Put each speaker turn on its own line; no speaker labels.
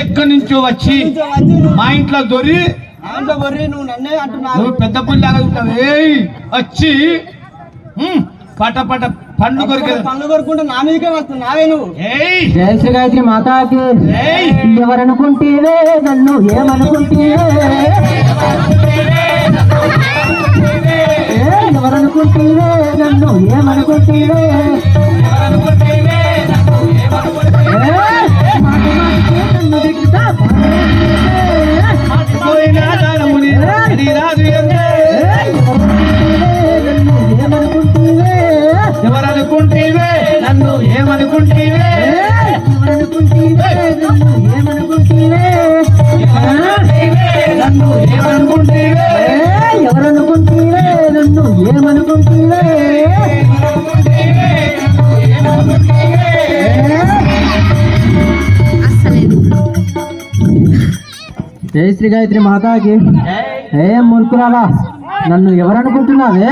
ఎక్కడి నుంచో వచ్చి మా ఇంట్లో దొరి
నువ్వు నన్నే అంటున్నావు.
పెద్ద పుల్లి వచ్చి పట పట పండు
కొరుకుంటే నా మీదకే వస్తున్నావే నువ్వు.
జయ శ్రీ గాయత్రి మాతాకి. ఎవరనుకుంటేవే నన్ను ఏమనుకుంటేవే, ఎవరనుకుంటేవే నన్ను ఏమనుకుంటేవే, నన్ను దిక్కుతా
ఎవరనుకుంటేవే నన్ను ఏమనుకుంటేవే, నన్ను ఏమనుకుంటేవే,
ఎవరనుకుంటేవే నన్ను ఏమనుకుంటేవే. జై శ్రీ గాయత్రి మాతాకి. ఏ మురుకురావా, నన్ను ఎవరనుకుంటున్నావే?